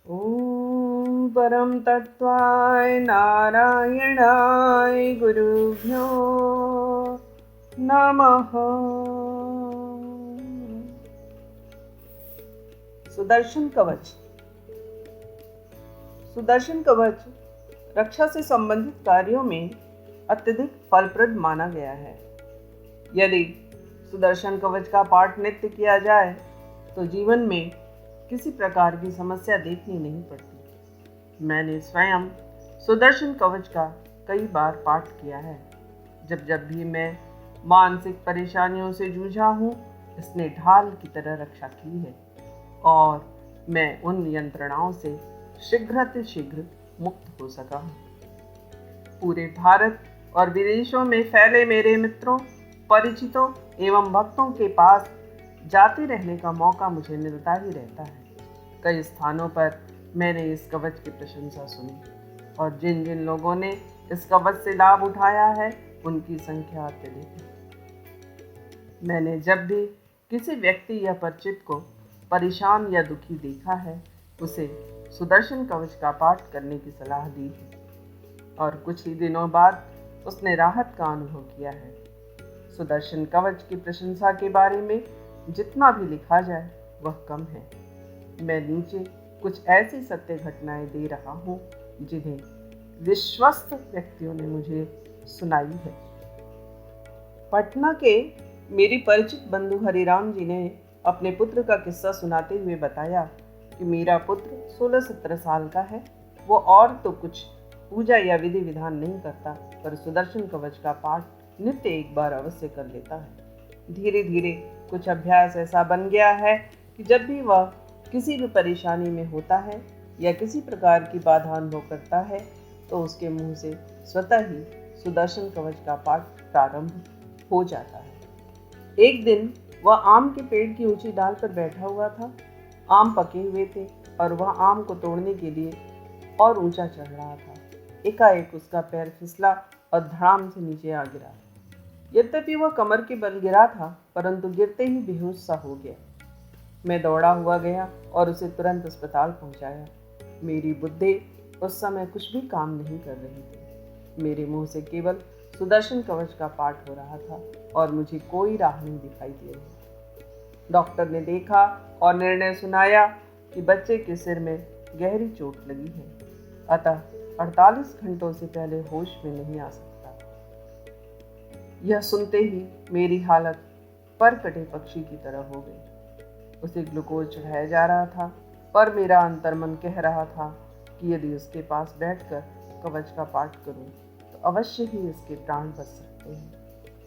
ॐ परं तत्त्वाय नारायणाय गुरुभ्यो नमः। सुदर्शन कवच। सुदर्शन कवच रक्षा से संबंधित कार्यों में अत्यधिक फलप्रद माना गया है। यदि सुदर्शन कवच का पाठ नित्य किया जाए तो जीवन में किसी प्रकार की समस्या देखनी नहीं पड़ती। मैंने स्वयं सुदर्शन कवच का कई बार पाठ किया है। जब भी मैं मानसिक परेशानियों से जूझा हूँ, इसने ढाल की तरह रक्षा की है और मैं उन यंत्रणाओं से शीघ्र मुक्त हो सका हूँ। पूरे भारत और विदेशों में फैले मेरे मित्रों, परिचितों एवं भक्तों के पास जाते रहने का मौका मुझे मिलता ही रहता है। कई स्थानों पर मैंने इस कवच की प्रशंसा सुनी और जिन जिन लोगों ने इस कवच से लाभ उठाया है, उनकी संख्या अत्यधिक है। मैंने जब भी किसी व्यक्ति या परिचित को परेशान या दुखी देखा है, उसे सुदर्शन कवच का पाठ करने की सलाह दी है और कुछ ही दिनों बाद उसने राहत का अनुभव किया है। सुदर्शन कवच की प्रशंसा के बारे में जितना भी लिखा जाए वह कम है। मैं नीचे कुछ ऐसी सत्य घटनाएं दे रहा हूँ जिन्हें विश्वस्त व्यक्तियों ने मुझे सुनाई है। पटना के मेरी परिचित बंधु हरिराम जी ने अपने पुत्र का किस्सा सुनाते हुए बताया कि मेरा पुत्र 16-17 साल का है। वो और तो कुछ पूजा या विधि विधान नहीं करता, पर सुदर्शन कवच का पाठ नित्य एक बार अवश्य कर लेता है। धीरे धीरे कुछ अभ्यास ऐसा बन गया है कि जब भी वह किसी भी परेशानी में होता है या किसी प्रकार की बाधा अनुभव करता है, तो उसके मुंह से स्वतः ही सुदर्शन कवच का पाठ प्रारंभ हो जाता है। एक दिन वह आम के पेड़ की ऊंची डाल पर बैठा हुआ था। आम पके हुए थे और वह आम को तोड़ने के लिए और ऊंचा चढ़ रहा था। एकाएक उसका पैर फिसला और धड़ाम से नीचे आ गिरा। यद्यपि वह कमर के बल गिरा था, परंतु गिरते ही बेहोश सा हो गया। मैं दौड़ा हुआ गया और उसे तुरंत अस्पताल पहुंचाया। मेरी बुद्धि उस समय कुछ भी काम नहीं कर रही थी। मेरे मुंह से केवल सुदर्शन कवच का पाठ हो रहा था और मुझे कोई राह नहीं दिखाई दे रही। डॉक्टर ने देखा और निर्णय सुनाया कि बच्चे के सिर में गहरी चोट लगी है, अतः 48 घंटों से पहले होश में नहीं आ सकता। यह सुनते ही मेरी हालत पर कटे पक्षी की तरह हो गई। उसे ग्लूकोज चढ़ाया जा रहा था, पर मेरा अंतर्मन कह रहा था कि यदि उसके पास बैठकर कवच का पाठ करूं तो अवश्य ही इसके प्राण बच सकते हैं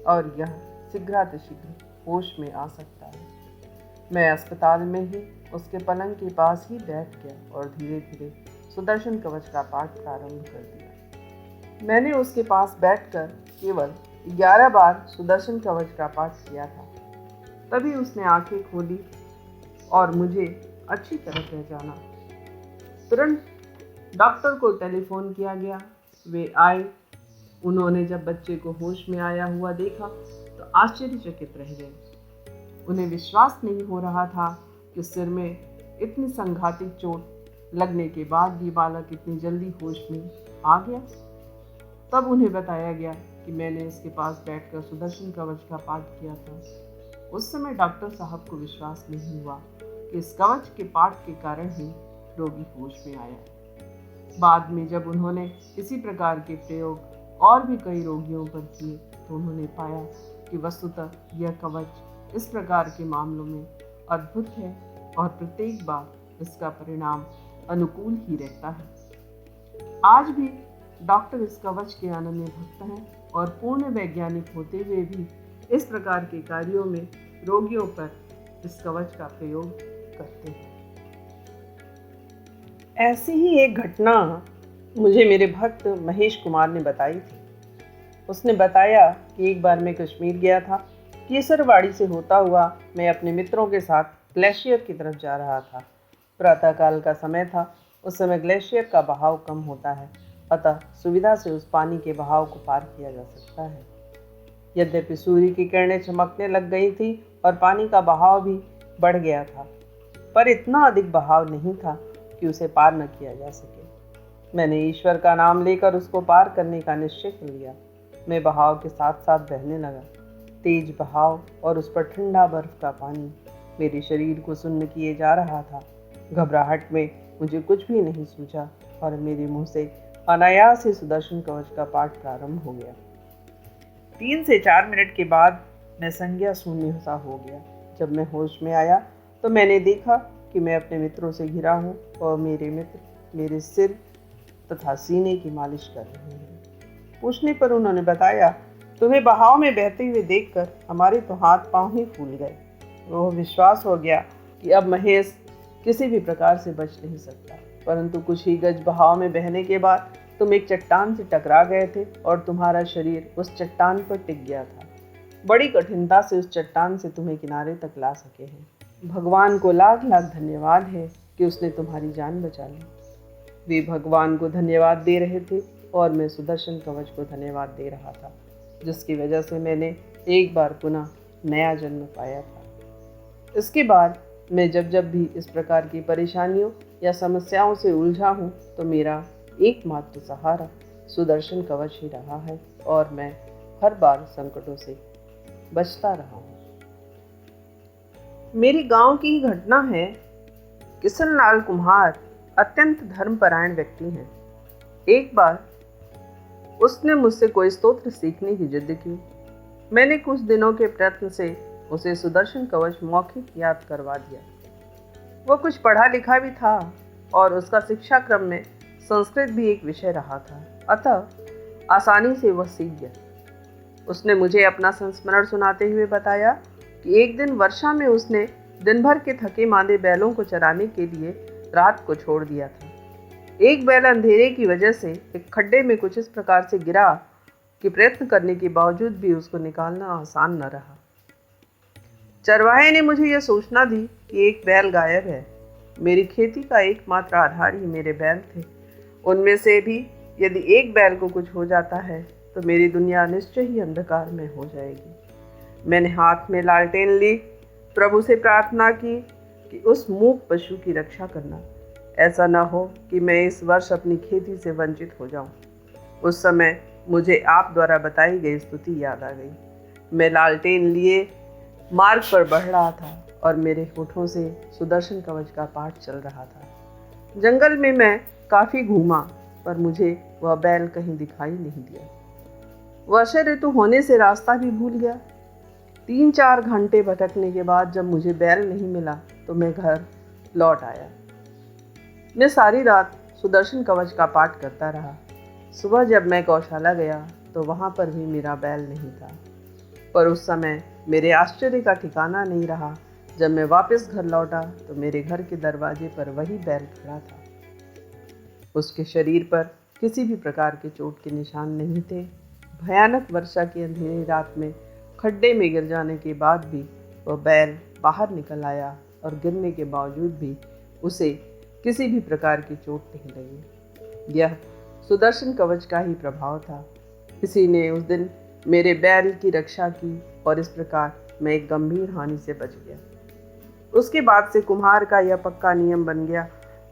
और यह शीघ्र होश में आ सकता है। मैं अस्पताल में ही उसके पलंग के पास ही बैठ गया और धीरे धीरे सुदर्शन कवच का पाठ प्रारंभ कर दिया। मैंने उसके पास बैठकर केवल 11 बार सुदर्शन कवच का पाठ किया था। तभी उसने आंखें खोली और मुझे अच्छी तरह पहचाना। तुरंत डॉक्टर को टेलीफोन किया गया। वे आए। उन्होंने जब बच्चे को होश में आया हुआ देखा तो आश्चर्यचकित रह गए। उन्हें विश्वास नहीं हो रहा था कि सिर में इतनी संघातिक चोट लगने के बाद ये बालक इतनी जल्दी होश में आ गया। तब उन्हें बताया गया कि मैंने इसके पास बैठकर सुदर्शन कवच का पाठ किया था। उस समय डॉक्टर साहब को विश्वास नहीं हुआ कि इस कवच के पाठ के कारण ही रोगी होश में आया। बाद में जब उन्होंने इसी प्रकार के प्रयोग और भी कई रोगियों पर किए तो उन्होंने पाया कि वस्तुतः यह कवच इस प्रकार के मामलों में अद्भुत है और प्रत्येक बार इसका परिणाम अनुकूल ही रहता है। आज भी डॉक्टर इस कवच के अनन्य भक्त हैं और पूर्ण वैज्ञानिक होते हुए भी इस प्रकार के कार्यों में रोगियों पर इस कवच का प्रयोग करते हैं। ऐसी ही एक घटना मुझे मेरे भक्त महेश कुमार ने बताई थी। उसने बताया कि एक बार मैं कश्मीर गया था। केसरवाड़ी से होता हुआ मैं अपने मित्रों के साथ ग्लेशियर की तरफ जा रहा था। प्रातःकाल का समय था। उस समय ग्लेशियर का बहाव कम होता है, अतः सुविधा से उस पानी के बहाव को पार किया जा सकता है। यद्यपि सूर्य की किरणें चमकने लग गई थी और पानी का बहाव भी बढ़ गया था, पर इतना अधिक बहाव नहीं था कि उसे पार न किया जा सके। मैंने ईश्वर का नाम लेकर उसको पार करने का निश्चय कर लिया। मैं बहाव के साथ साथ बहने लगा। तेज बहाव और उस पर ठंडा बर्फ का पानी मेरे शरीर को सुन्न किए जा रहा था। घबराहट में मुझे कुछ भी नहीं सूझा और मेरे मुंह से अनायास ही सुदर्शन कवच का पाठ प्रारंभ हो गया। 3 से 4 मिनट के बाद मैं संज्ञा शून्य सा हो गया। जब मैं होश में आया तो मैंने देखा कि मैं अपने मित्रों से घिरा हूँ और मेरे मित्र मेरे सिर तथा सीने की मालिश कर रहे हैं। पूछने पर उन्होंने बताया, तुम्हें बहाव में बहते हुए देखकर हमारे तो हाथ पांव ही फूल गए। वो विश्वास हो गया कि अब महेश किसी भी प्रकार से बच नहीं सकता। परंतु कुछ ही गज बहाव में बहने के बाद तुम एक चट्टान से टकरा गए थे और तुम्हारा शरीर उस चट्टान पर टिक गया था। बड़ी कठिनता से उस चट्टान से तुम्हें किनारे तक ला सके हैं। भगवान को लाख लाख धन्यवाद है कि उसने तुम्हारी जान बचा ली। वे भगवान को धन्यवाद दे रहे थे और मैं सुदर्शन कवच को धन्यवाद दे रहा था, जिसकी वजह से मैंने एक बार पुनः नया जन्म पाया था। इसके बाद मैं जब भी इस प्रकार की परेशानियों या समस्याओं से उलझा हूँ तो मेरा एकमात्र सहारा सुदर्शन कवच ही रहा है और मैं हर बार संकटों से बचता रहा हूँ। मेरी गांव की ही घटना है। किशन लाल कुम्हार अत्यंत धर्मपरायण व्यक्ति हैं। एक बार उसने मुझसे कोई स्तोत्र सीखने की जिद की। मैंने कुछ दिनों के प्रयत्न से उसे सुदर्शन कवच मौखिक याद करवा दिया। वो कुछ पढ़ा लिखा भी था और उसका शिक्षा क्रम में संस्कृत भी एक विषय रहा था, अतः आसानी से वह सीख गया। उसने मुझे अपना संस्मरण सुनाते हुए बताया कि एक दिन वर्षा में उसने दिन भर के थके मांदे बैलों को चराने के लिए रात को छोड़ दिया था। एक बैल अंधेरे की वजह से एक खड्डे में कुछ इस प्रकार से गिरा कि प्रयत्न करने के बावजूद भी उसको निकालना आसान न रहा। चरवाहे ने मुझे यह सूचना दी कि एक बैल गायब है। मेरी खेती का एकमात्र आधार ही मेरे बैल थे। उनमें से भी यदि एक बैल को कुछ हो जाता है तो मेरी दुनिया निश्चय ही अंधकार में हो जाएगी। मैंने हाथ में लालटेन ली, प्रभु से प्रार्थना की कि उस मूक पशु की रक्षा करना। ऐसा न हो कि मैं इस वर्ष अपनी खेती से वंचित हो जाऊं। उस समय मुझे आप द्वारा बताई गई स्तुति याद आ गई। मैं लालटेन लिए मार्ग पर बढ़ रहा था और मेरे होठों से सुदर्शन कवच का पाठ चल रहा था। जंगल में मैं काफ़ी घूमा पर मुझे वह बैल कहीं दिखाई नहीं दिया। वर्षा ऋतु होने से रास्ता भी भूल गया। 3-4 घंटे भटकने के बाद जब मुझे बैल नहीं मिला तो मैं घर लौट आया। मैं सारी रात सुदर्शन कवच का पाठ करता रहा। सुबह जब मैं गौशाला गया तो वहाँ पर भी मेरा बैल नहीं था, पर उस समय मेरे आश्चर्य का ठिकाना नहीं रहा। जब मैं वापस घर लौटा तो मेरे घर के दरवाजे पर वही बैल खड़ा था। उसके शरीर पर किसी भी प्रकार के चोट के निशान नहीं थे। भयानक वर्षा की अंधेरी रात में खड्डे में गिर जाने के बाद भी वह बैल बाहर निकल आया और गिरने के बावजूद भी उसे किसी भी प्रकार की चोट नहीं लगी। यह सुदर्शन कवच का ही प्रभाव था। किसी ने उस दिन मेरे बैल की रक्षा की और इस प्रकार मैं एक गंभीर हानि से बच गया। उसके बाद से कुम्हार का यह पक्का नियम बन गया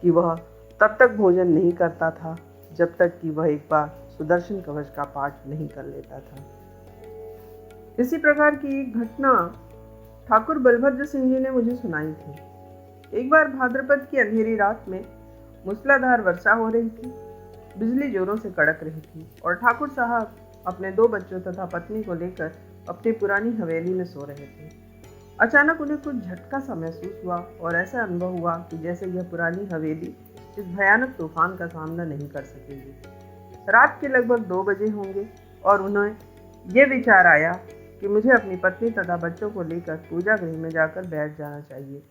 कि वह तब तक भोजन नहीं करता था जब तक कि वह एक बार सुदर्शन कवच का पाठ नहीं कर लेता था। इसी प्रकार की एक घटना ठाकुर बलभद्र सिंह जी ने मुझे सुनाई थी। एक बार भाद्रपद की अंधेरी रात में मूसलाधार वर्षा हो रही थी। बिजली जोरों से कड़क रही थी और ठाकुर साहब अपने 2 बच्चों तथा पत्नी को लेकर अपनी पुरानी हवेली में सो रहे थे। अचानक उन्हें कुछ झटका सा महसूस हुआ और ऐसा अनुभव हुआ कि जैसे यह पुरानी हवेली इस भयानक तूफान का सामना नहीं कर सकेगी। रात के लगभग 2 बजे होंगे और उन्हें यह विचार आया कि मुझे अपनी पत्नी तथा बच्चों को लेकर पूजा गृह में जाकर बैठ जाना चाहिए।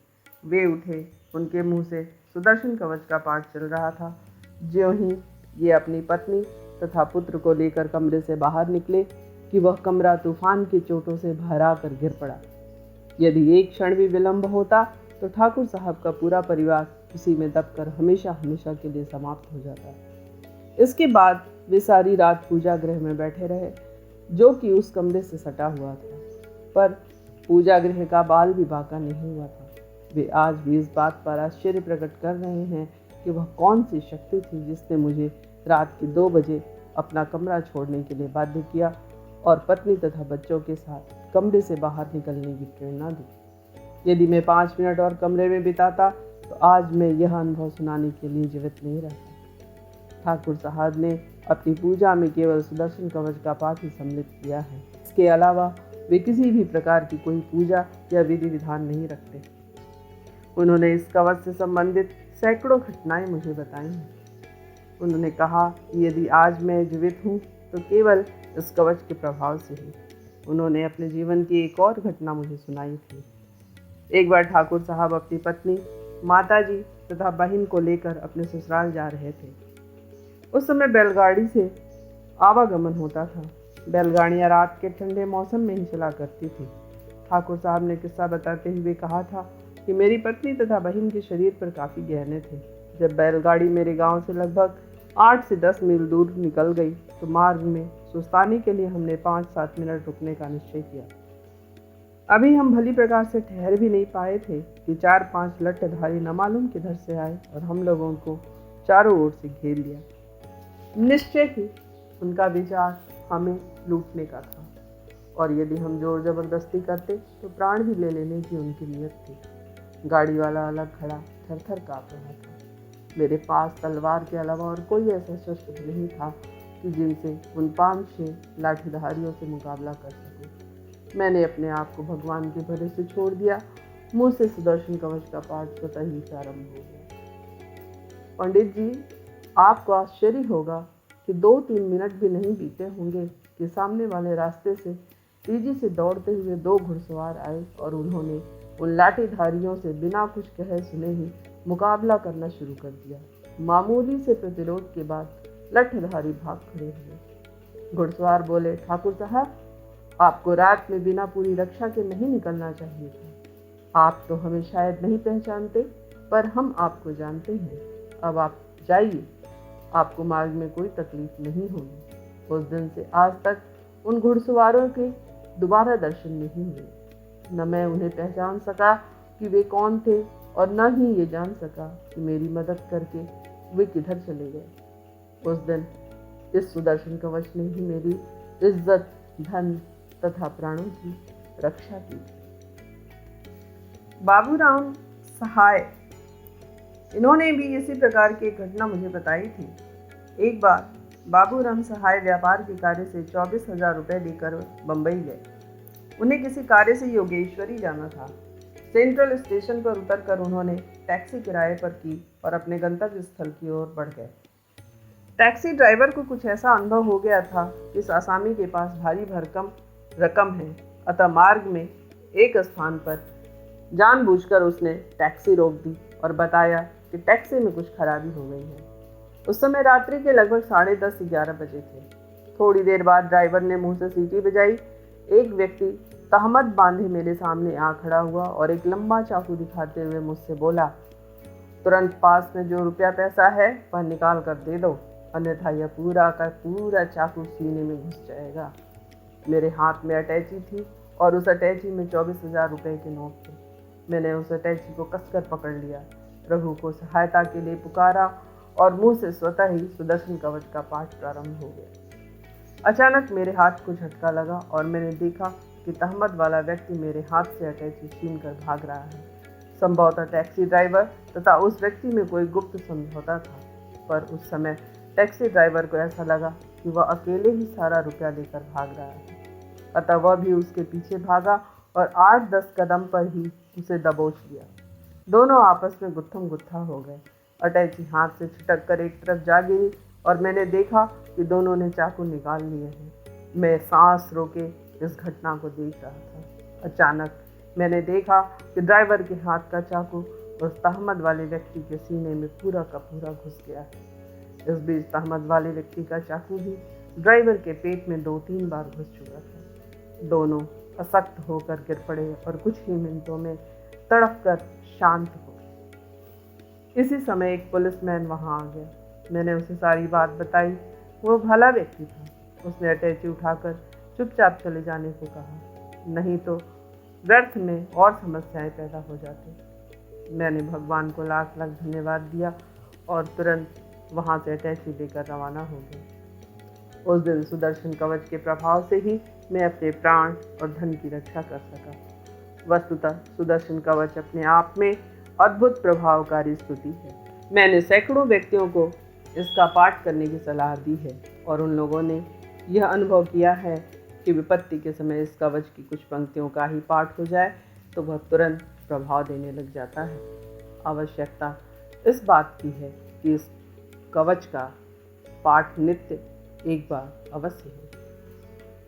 वे उठे। उनके मुंह से सुदर्शन कवच का पाठ चल रहा था। ज्यों ही ये अपनी पत्नी तथा पुत्र को लेकर कमरे से बाहर निकले कि वह कमरा तूफान की चोटों से भरा कर गिर पड़ा। यदि एक क्षण भी विलंब होता तो ठाकुर साहब का पूरा परिवार उसी में दबकर हमेशा हमेशा के लिए समाप्त हो जाता। इसके बाद वे सारी रात पूजा गृह में बैठे रहे, जो कि उस कमरे से सटा हुआ था, पर पूजा गृह का बाल भी बांका नहीं हुआ था। वे आज भी इस बात पर आश्चर्य प्रकट कर रहे हैं कि वह कौन सी शक्ति थी जिसने मुझे रात के 2 बजे अपना कमरा छोड़ने के लिए बाध्य किया और पत्नी तथा बच्चों के साथ कमरे से बाहर निकलने की प्रेरणा दी। यदि मैं 5 मिनट और कमरे में बिताता तो आज मैं यह अनुभव सुनाने के लिए जीवित नहीं रहता। ठाकुर साहब ने अपनी पूजा में केवल सुदर्शन कवच का पाठ ही सम्मिलित किया है। इसके अलावा वे किसी भी प्रकार की कोई पूजा या विधि विधान नहीं रखते। उन्होंने इस कवच से संबंधित सैकड़ों घटनाएं मुझे बताई हैं। उन्होंने कहा कि यदि आज मैं जीवित हूँ तो केवल इस कवच के प्रभाव से ही। उन्होंने अपने जीवन की एक और घटना मुझे सुनाई थी। एक बार ठाकुर साहब अपनी पत्नी, माताजी तथा बहन को लेकर अपने ससुराल जा रहे थे। उस समय बैलगाड़ी से आवागमन होता था। बैलगाड़ियाँ रात के ठंडे मौसम में ही चला करती थी। ठाकुर साहब ने किस्सा बताते हुए कहा था कि मेरी पत्नी तथा बहन के शरीर पर काफ़ी गहने थे। जब बैलगाड़ी मेरे गांव से लगभग 8 से 10 मील दूर निकल गई तो मार्ग में सुस्ताने के लिए हमने 5-7 मिनट रुकने का निश्चय किया। अभी हम भली प्रकार से ठहर भी नहीं पाए थे कि 4-5 लठधारी न मालूम किधर से आए और हम लोगों को चारों ओर से घेर लिया। निश्चय ही उनका विचार हमें लूटने का था और यदि हम जोर जबरदस्ती करते तो प्राण भी ले लेने की उनकी नीयत थी। गाड़ी वाला अलग खड़ा थर-थर काँप रहा था। मेरे पास तलवार के अलावा और कोई ऐसा शस्त्र नहीं था कि जिनसे उन 5-6 लाठीधारियों से मुकाबला कर सकूं। मैंने अपने आप को भगवान के भरोसे छोड़ दिया। मुंह से सुदर्शन कवच का पाठ स्वतः ही प्रारंभ हो गया। पंडित जी, आपको आश्चर्य होगा कि 2-3 मिनट भी नहीं बीते होंगे कि सामने वाले रास्ते से तेजी से दौड़ते हुए 2 घुड़सवार आए और उन्होंने उन लाठीधारियों से बिना कुछ कहे सुने ही मुकाबला करना शुरू कर दिया। मामूली से प्रतिरोध के बाद लठधारी भाग खड़े हुए। घुड़सवार बोले, ठाकुर साहब, आपको रात में बिना पूरी रक्षा के नहीं निकलना चाहिए था। आप तो हमें शायद नहीं पहचानते, पर हम आपको जानते हैं। अब आप जाइए, आपको मार्ग में कोई तकलीफ नहीं होगी। उस दिन से आज तक उन घुड़सवारों के दोबारा दर्शन नहीं हुए। न मैं उन्हें पहचान सका कि वे कौन थे और न ही ये जान सका कि मेरी मदद करके वे किधर चले गए। उस दिन इस सुदर्शन कवच ने ही मेरी इज्जत, धन तथा प्राणों की रक्षा की। बाबूराम सहाय, इन्होंने भी इसी प्रकार की एक घटना मुझे बताई थी। एक बार बाबूराम सहाय व्यापार के कार्य से 24,000 रुपये लेकर बंबई गए। उन्हें किसी कार्य से योगेश्वरी जाना था। सेंट्रल स्टेशन पर उतरकर उन्होंने टैक्सी किराए पर की और अपने गंतव्य स्थल की ओर बढ़ गए। टैक्सी ड्राइवर को कुछ ऐसा अनुभव हो गया था कि इस आसामी के पास भारी भरकम रकम है, अतः मार्ग में एक स्थान पर जानबूझकर उसने टैक्सी रोक दी और बताया कि टैक्सी में कुछ खराबी हो गई है। उस समय रात्रि के लगभग 10:30-11 बजे थे। थोड़ी देर बाद ड्राइवर ने मुंह से सीटी बजाई। एक व्यक्ति तहमत बांधे मेरे सामने आ खड़ा हुआ और एक लंबा चाकू दिखाते हुए मुझसे बोला, तुरंत पास में जो रुपया पैसा है वह निकाल कर दे दो, अन्यथा यह पूरा का पूरा चाकू सीने में घुस जाएगा। मेरे हाथ में अटैची थी और उस अटैची में 24,000 रुपये के नोट थे। मैंने उस अटैची को कसकर पकड़ लिया, प्रभु को सहायता के लिए पुकारा और मुंह से स्वतः ही सुदर्शन कवच का पाठ प्रारंभ हो गया। अचानक मेरे हाथ को झटका लगा और मैंने देखा कि तहमत वाला व्यक्ति मेरे हाथ से अटैची छीन कर भाग रहा है। संभवतः टैक्सी ड्राइवर तथा उस व्यक्ति में कोई गुप्त समझौता था, पर उस समय टैक्सी ड्राइवर को ऐसा लगा कि वह अकेले ही सारा रुपया लेकर भाग रहा है, अतः वह भी उसके पीछे भागा और 8-10 कदम पर ही उसे दबोच लिया। दोनों आपस में गुत्थम गुत्था हो गए। अटैची हाथ से छिटक कर एक तरफ जा गिरी और मैंने देखा कि दोनों ने चाकू निकाल लिए हैं। मैं सांस रोके इस घटना को देख रहा था। अचानक मैंने देखा कि ड्राइवर के हाथ का चाकू उस तहमत वाले व्यक्ति के सीने में पूरा का पूरा घुस गया है। इस बीच तहमत वाले व्यक्ति का चाकू भी ड्राइवर के पेट में 2-3 बार घुस चुका था। दोनों असक्त होकर गिर पड़े और कुछ ही मिनटों में तड़प कर शांत हो गए। इसी समय एक पुलिसमैन वहां आ गया। मैंने उसे सारी बात बताई। वो भला व्यक्ति था। उसने अटैची उठाकर चुपचाप चले जाने को कहा, नहीं तो व्यर्थ में और समस्याएं पैदा हो जाती। मैंने भगवान को लाख लाख धन्यवाद दिया और तुरंत वहां से अटैची लेकर रवाना हो गए। उस दिन सुदर्शन कवच के प्रभाव से ही मैं अपने प्राण और धन की रक्षा कर सका। वस्तुतः सुदर्शन कवच अपने आप में अद्भुत प्रभावकारी स्तुति है। मैंने सैकड़ों व्यक्तियों को इसका पाठ करने की सलाह दी है और उन लोगों ने यह अनुभव किया है कि विपत्ति के समय इस कवच की कुछ पंक्तियों का ही पाठ हो जाए तो वह तुरंत प्रभाव देने लग जाता है। आवश्यकता इस बात की है कि इस कवच का पाठ नित्य एक बार अवश्य हो,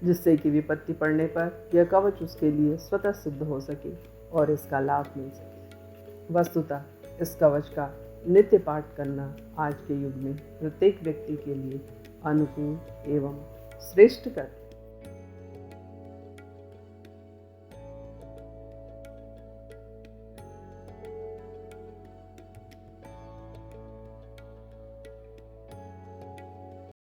जिससे कि विपत्ति पड़ने पर यह कवच उसके लिए स्वतः सिद्ध हो सके और इसका लाभ मिल सके। वस्तुतः इस कवच का नित्य पाठ करना आज के युग में प्रत्येक व्यक्ति के लिए अनुकूल एवं श्रेष्ठ कर